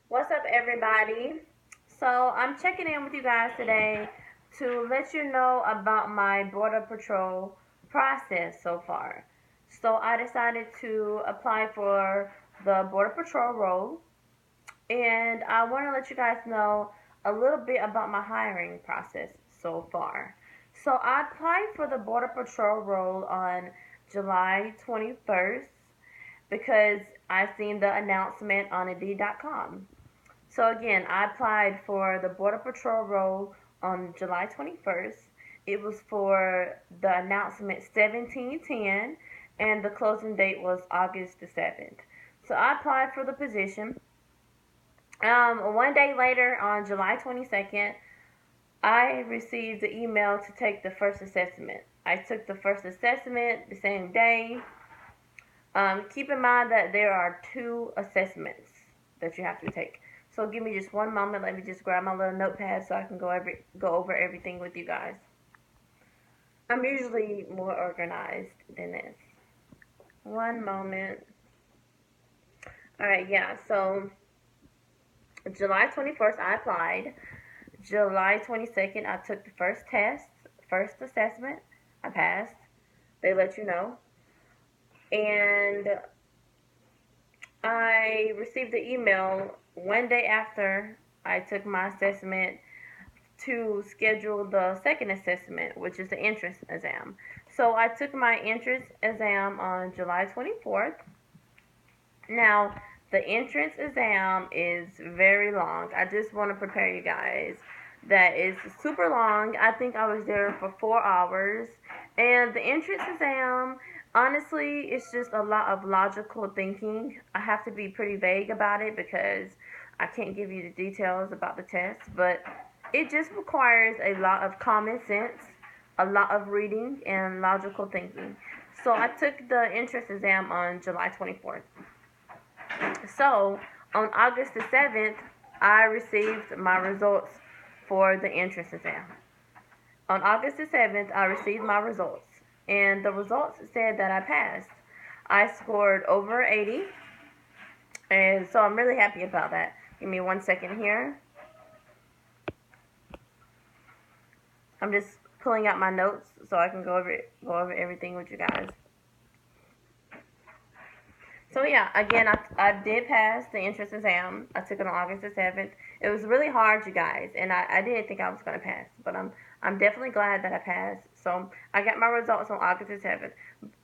What's up, everybody? So, I'm checking in with you guys today to let you know about my Border Patrol process so far. So, I decided to apply for the Border Patrol role, and I want to let you guys know a little bit about my hiring process so far. So, I applied for the Border Patrol role on July 21st because I seen the announcement on Indeed.com. So again, I applied for the Border Patrol role on July 21st. It was for the announcement 1710, and the closing date was August the 7th. So I applied for the position. One day later, on July 22nd, I received the email to take the first assessment. I took the first assessment the same day. Keep in mind that there are two assessments that you have to take. So give me just one moment. Let me just grab my little notepad so I can go over everything with you guys. I'm usually more organized than this. One moment. All right, yeah. So July 21st, I applied. July 22nd, I took the first test, first assessment. I passed. They let you know. And I received the email one day after I took my assessment to schedule the second assessment, which is the entrance exam. So I took my entrance exam on July 24th. Now, the entrance exam is very long. I just want to prepare you guys that is super long. I think I was there for 4 hours. And the entrance exam, honestly, it's just a lot of logical thinking. I have to be pretty vague about it because I can't give you the details about the test, but it just requires a lot of common sense, a lot of reading, and logical thinking. So I took the entrance exam on July 24th. So on August the 7th, I received my results for the entrance exam. On August the 7th, I received my results, and the results said that I passed. I scored over 80, and so I'm really happy about that. Give me one second here. I'm just pulling out my notes so I can go over everything with you guys. So yeah, again, I did pass the entrance exam. I took it on August the 7th. It was really hard, you guys, and I didn't think I was gonna pass, but I'm definitely glad that I passed. So I got my results on August the 7th.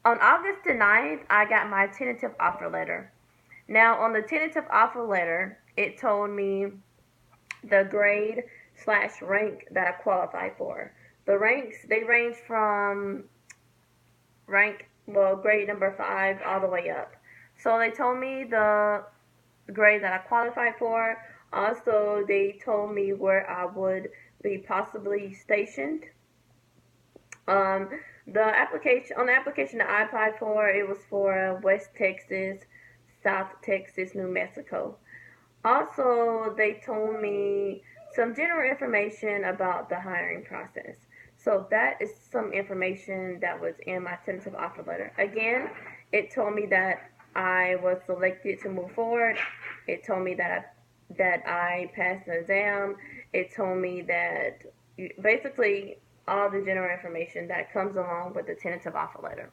On August the 9th, I got my tentative offer letter. Now on the tentative offer letter, it told me the grade slash rank that I qualified for. The ranks, they range from grade number 5 all the way up. So they told me the grade that I qualified for. Also, they told me where I would be possibly stationed. Um, the application that I applied for, it was for West Texas, South Texas, New Mexico. Also, they told me some general information about the hiring process. So that is some information that was in my tentative offer letter. Again, it told me that I was selected to move forward. It told me that I passed the exam. It told me that basically all the general information that comes along with the tentative offer letter.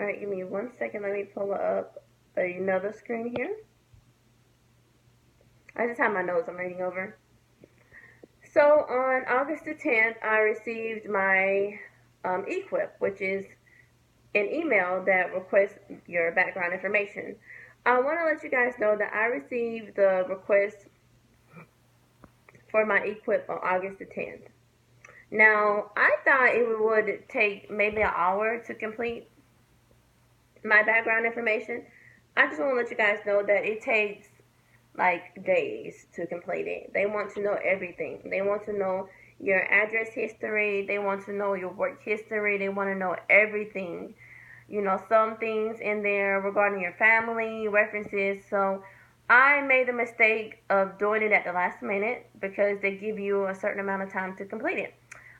All right, give me one second. Let me pull up another screen here. I just have my notes I'm reading over. So on August the 10th, I received my eQuip, which is an email that requests your background information. I want to let you guys know that I received the request for my eQuip on August the 10th. Now, I thought it would take maybe an hour to complete my background information. I just want to let you guys know that it takes like days to complete it. They want to know everything. They want to know your address history. They want to know your work history. They want to know everything. You know, some things in there regarding your family, references. So I made the mistake of doing it at the last minute because they give you a certain amount of time to complete it.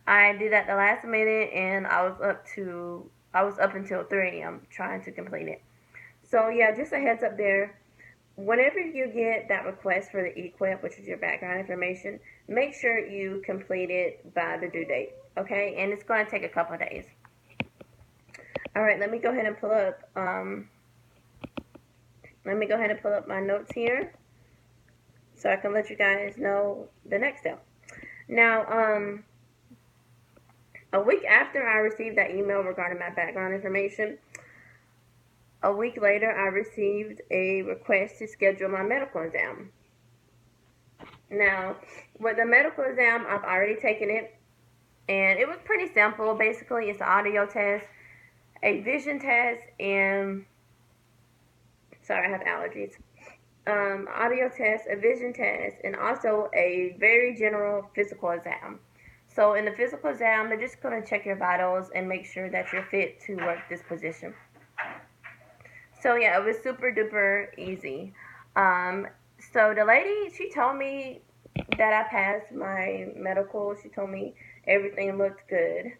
I did at the last minute and I was up until 3 a.m. trying to complete it. So yeah, just a heads up there. whenever you get that request for the EQIP, which is your background information, make sure you complete it by the due date, okay? And it's going to take a couple of days. All right, let me go ahead and pull up. Let me go ahead and pull up my notes here, so I can let you guys know the next step. Now, a week after I received that email regarding my background information, a week later I received a request to schedule my medical exam. Now, with the medical exam, I've already taken it, and it was pretty simple. Basically, it's an audio test, a vision test, and sorry, I have allergies. Audio test, a vision test, and also a very general physical exam. So in the physical exam, they're just going to check your vitals and make sure that you're fit to work this position. So yeah, it was super duper easy. So the lady, she told me that I passed my medical. She told me everything looked good.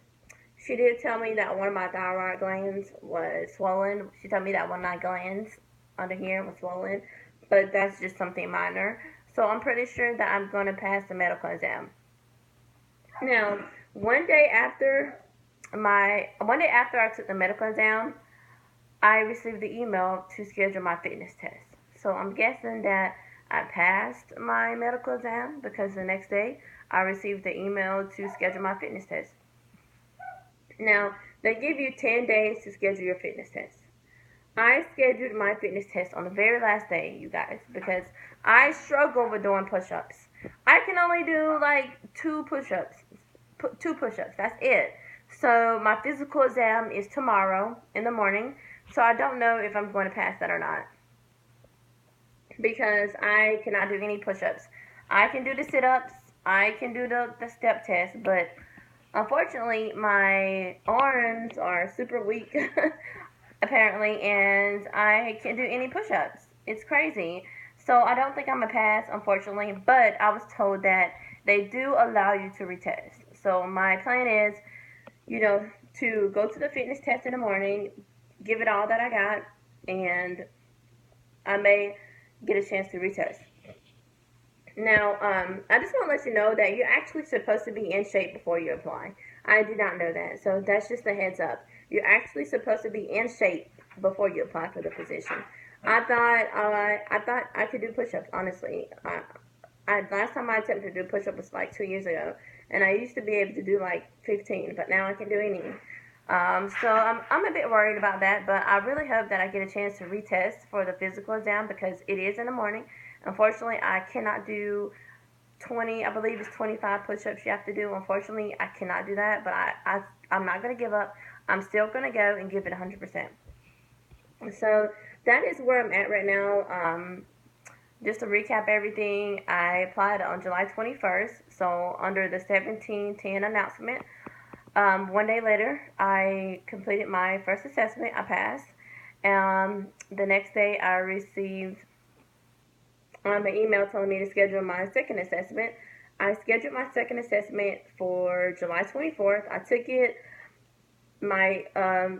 She did tell me that one of my thyroid glands was swollen. She told me that one of my glands under here was swollen, but that's just something minor. So I'm pretty sure that I'm going to pass the medical exam. Now, one day after I took the medical exam, I received the email to schedule my fitness test. So I'm guessing that I passed my medical exam because the next day I received the email to schedule my fitness test. Now, they give you 10 days to schedule your fitness test. I scheduled my fitness test on the very last day, you guys, because I struggle with doing push-ups. I can only do like 2 push-ups. That's it. So my physical exam is tomorrow in the morning. So I don't know if I'm going to pass that or not, because I cannot do any push-ups. I can do the sit-ups. I can do the step test, but unfortunately my arms are super weak apparently, and I can't do any push-ups. It's crazy. So I don't think I'm a pass, unfortunately, but I was told that they do allow you to retest. So my plan is, to go to the fitness test in the morning, give it all that I got, and I may get a chance to retest. Now, I just want to let you know that you're actually supposed to be in shape before you apply. I did not know that, so that's just a heads up. You're actually supposed to be in shape before you apply for the position. I thought I could do push-ups. Honestly, last time I attempted to do push-up was like 2 years ago, and I used to be able to do like 15, but now I can do any. So I'm a bit worried about that, but I really hope that I get a chance to retest for the physical exam because it is in the morning. Unfortunately, I cannot do 20, I believe it's 25 push-ups you have to do. Unfortunately, I cannot do that, but I'm not going to give up. I'm still going to go and give it 100%. So that is where I'm at right now. Just to recap everything, I applied on July 21st, so under the 1710 announcement. One day later, I completed my first assessment. I passed. The next day, I received an email telling me to schedule my second assessment. I scheduled my second assessment for July 24th. I took my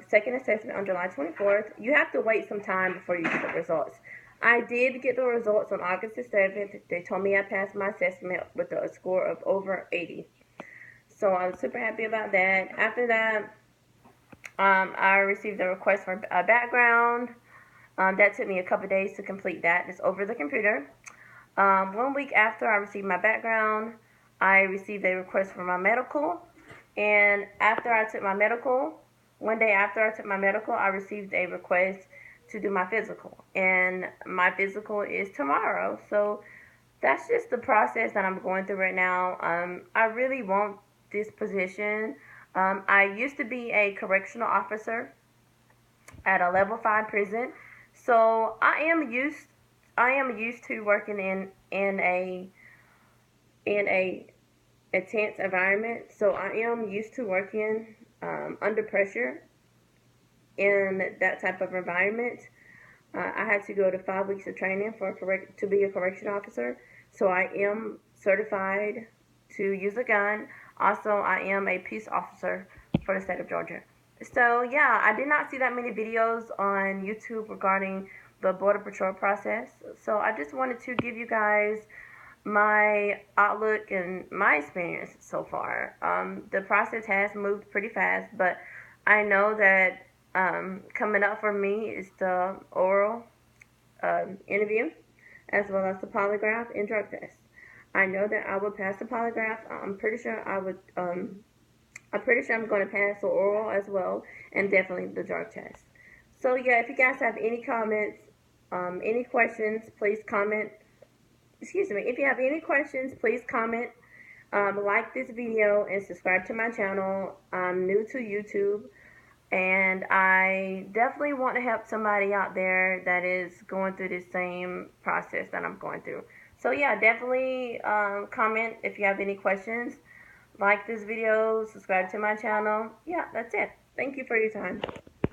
second assessment on July 24th. You have to wait some time before you get the results. I did get the results on August the 7th. They told me I passed my assessment with a score of over 80. So I was super happy about that. After that, I received a request for a background. That took me a couple days to complete that. It's over the computer. 1 week after I received my background, I received a request for my medical. And after I took my medical, one day after I took my medical, I received a request to do my physical. And my physical is tomorrow. So that's just the process that I'm going through right now. I really want this position. I used to be a correctional officer at a level 5 prison. So I am used to working in a intense environment. So I am used to working under pressure in that type of environment. I had to go to 5 weeks of training to be a correction officer. So I am certified to use a gun. Also, I am a peace officer for the state of Georgia. So yeah, I did not see that many videos on YouTube regarding the Border Patrol process. So I just wanted to give you guys my outlook and my experience so far. The process has moved pretty fast, but I know that coming up for me is the oral interview as well as the polygraph and drug test. I know that I will pass the polygraph. I'm pretty sure I would. I'm pretty sure I'm going to pass the oral as well, and definitely the drug test. So yeah, if you guys have any comments, any questions, please comment. Excuse me. If you have any questions, please comment, like this video, and subscribe to my channel. I'm new to YouTube, and I definitely want to help somebody out there that is going through the same process that I'm going through. So yeah, definitely comment if you have any questions. Like this video, subscribe to my channel. Yeah, that's it. Thank you for your time.